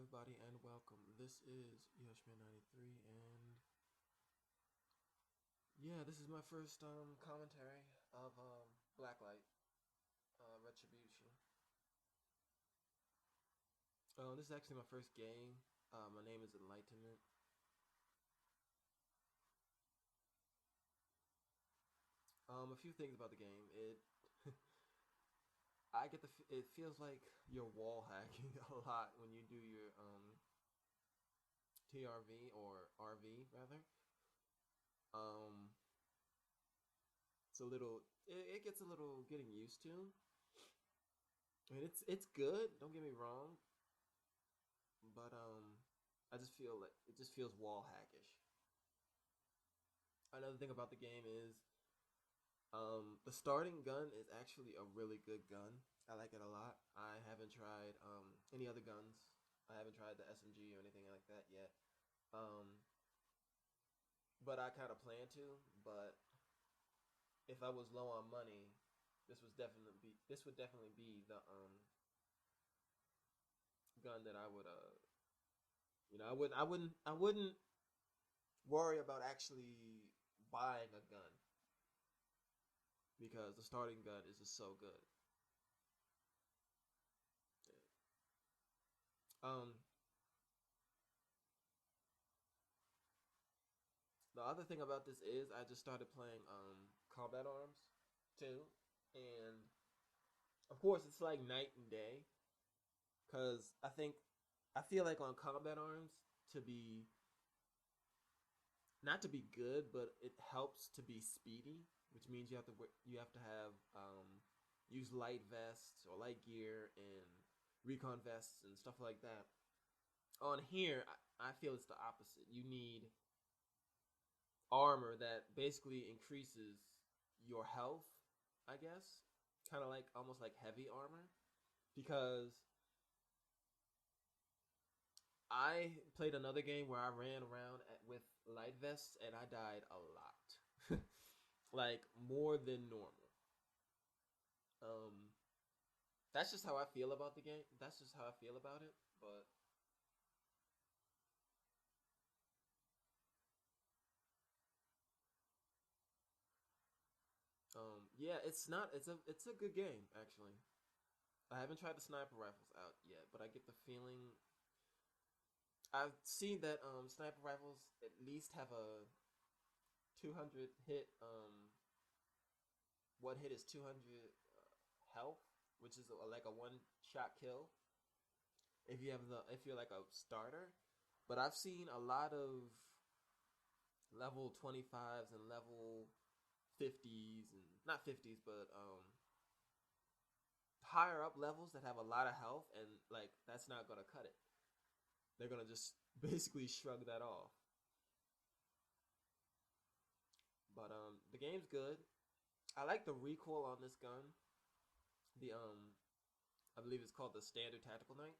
everybody, and welcome. This is Yosh93, and yeah, this is my first commentary of Blacklight, Retribution. This is actually my first game. My name is Enlightenment. A few things about the game. It feels like you're wall hacking a lot when you do your TRV or RV rather. Um, it gets a little getting used to. I mean, it's good. Don't get me wrong, but I just feel like it just feels wall hackish. Another thing about the game is the starting gun is actually a really good gun. I like it a lot. I haven't tried any other guns. I haven't tried the SMG or anything like that yet. Um, but I kind of plan to. But if I was low on money, this would definitely be the gun that I would I wouldn't worry about actually buying a gun because the starting gun is just so good. Um, the other thing about this is I just started playing combat arms too, and of course it's like night and day because I feel like on combat arms to be not to be good, but it helps to be speedy, which means you have to have use light vests or light gear and recon vests and stuff like that. On here, I feel it's the opposite. You need armor that basically increases your health, I guess. Kind of like almost like heavy armor. Because I played another game where I ran around with light vests and I died a lot. Like more than normal. Um, that's just how I feel about the game. That's just how I feel about it. But yeah, it's a good game actually. I haven't tried the sniper rifles out yet, but I get the feeling I've seen that sniper rifles at least have a 200 hit. One hit is 200 health, which is like a one shot kill. If you're like a starter, but I've seen a lot of level 25s and level 50s and not 50s, but higher up levels that have a lot of health, and like that's not gonna cut it. They're gonna just basically shrug that off. But the game's good. I like the recoil on this gun. The I believe it's called the standard tactical knight.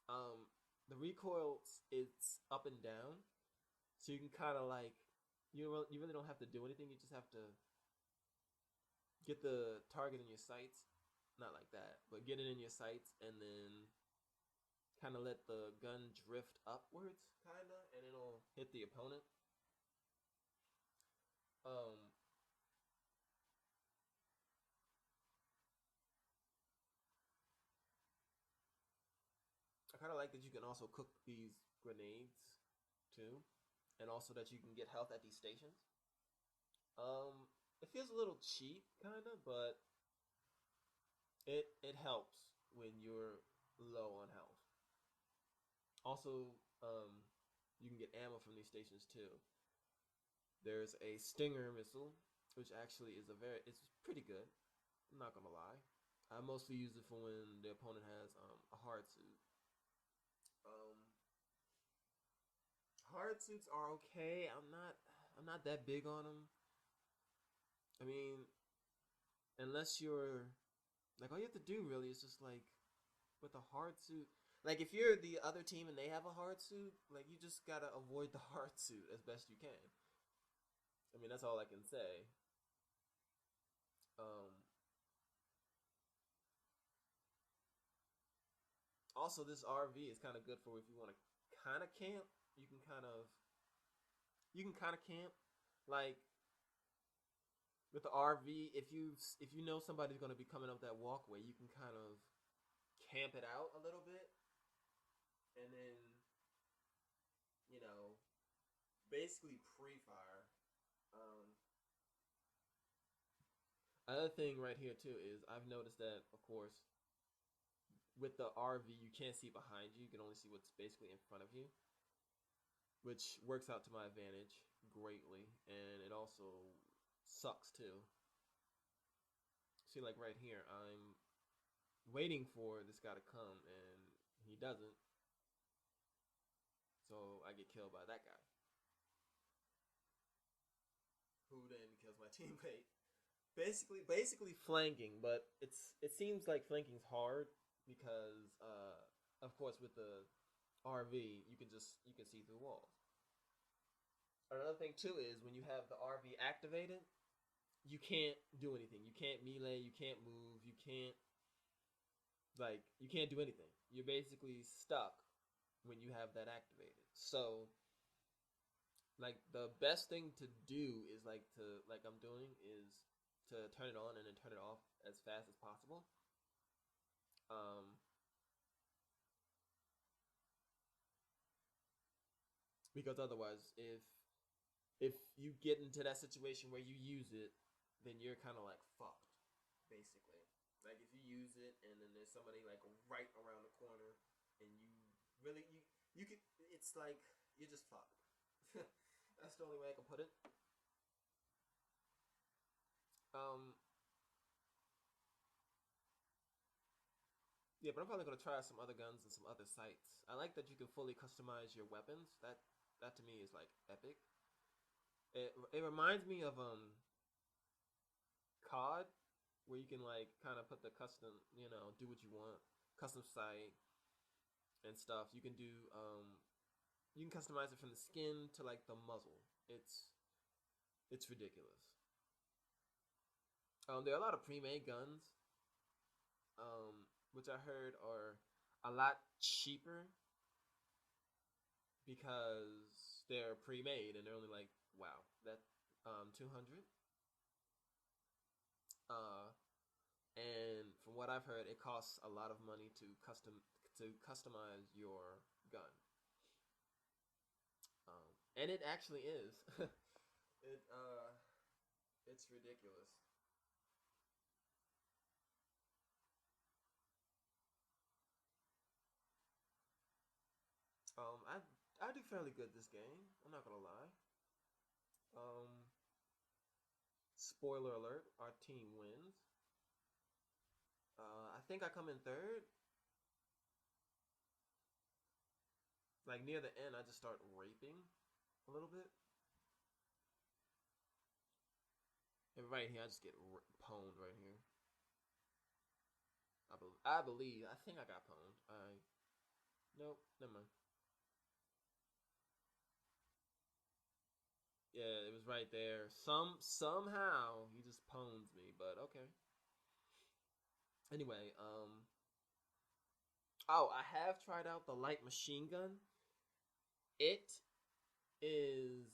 Um, the recoil it's up and down, so you can kind of like you really don't have to do anything. You just have to get the target in your sights, not like that, but get it in your sights, and then kind of let the gun drift upwards, kind of, and it'll hit the opponent. Um, I kind of like that you can also cook these grenades too, and also that you can get health at these stations. Um, it feels a little cheap, kind of, but it helps when you're low on health. Also, you can get ammo from these stations too. There's a Stinger missile, which actually it's pretty good. I'm not gonna lie. I mostly use it for when the opponent has a hard suit. Um, hard suits are okay. I'm not that big on them. I mean, unless you're like all you have to do really is just like with a hard suit. Like if you're the other team and they have a hard suit, like you just gotta avoid the hard suit as best you can. I mean, that's all I can say. Um, also this RV is kind of good for if you want to kind of camp. You can kind of camp, like with the RV. If you know somebody's going to be coming up that walkway, you can kind of camp it out a little bit, and then basically pre-fire. Another thing right here too is I've noticed that, of course, with the RV you can't see behind you. You can only see what's basically in front of you, which works out to my advantage greatly, and it also sucks too. See, like right here, I'm waiting for this guy to come, and he doesn't, so I get killed by that guy, who then kills my teammate. Basically flanking, but it seems like flanking's hard because, of course, with the RV, you can see through walls. Another thing too is when you have the RV activated, you can't do anything. You can't melee. You can't move. You can't do anything. You're basically stuck when you have that activated. So, like, the best thing to do is like I'm doing is to turn it on and then turn it off as fast as possible. Because otherwise, if you get into that situation where you use it, then you're kind of like fucked, basically. Like if you use it and then there's somebody like right around the corner, and you could, it's like you're just fucked. That's the only way I can put it. Yeah, but I'm probably gonna try some other guns and some other sights. I like that you can fully customize your weapons. That to me is like epic. It reminds me of COD, where you can like kind of put the custom, do what you want, custom sight and stuff. You can do you can customize it from the skin to like the muzzle. It's ridiculous. There are a lot of pre-made guns, which I heard are a lot cheaper because they're pre-made and they're only like, wow, that 200. And from what I've heard, it costs a lot of money to customize your gun. And it actually is. It's ridiculous. I do fairly good this game. I'm not gonna lie. Spoiler alert: our team wins. I think I come in third. Like near the end, I just start raping a little bit. And right here, I just get pwned right here. I believe. I think I got pwned. Nope, never mind. Yeah, it was right there. Somehow he just pwns me, but okay. Anyway, oh, I have tried out the light machine gun. It is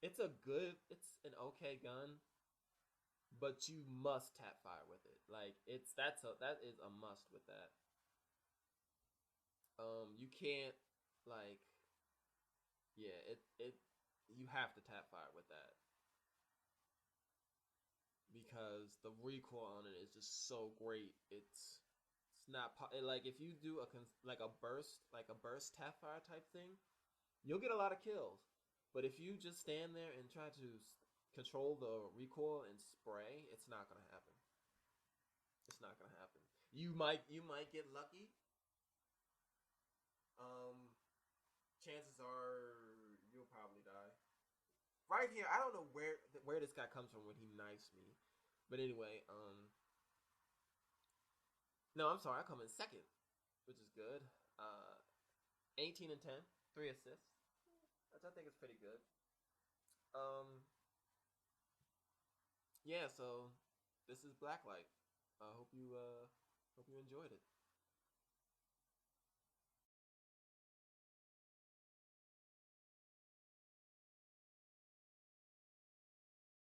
it's an okay gun, but you must tap fire with it. Like that is a must with that. You can't like yeah, it you have to tap fire with that because the recoil on it is just so great. It's not like if you do a burst tap fire type thing, you'll get a lot of kills. But if you just stand there and try to control the recoil and spray, it's not gonna happen. It's not gonna happen. You might get lucky. Chances are you'll probably die. Right here, I don't know where this guy comes from when he knifes me, but anyway, no, I'm sorry, I come in second, which is good. 18 and 10, 3 assists. I think it's pretty good. Yeah, so this is Blacklight. I hope you enjoyed it.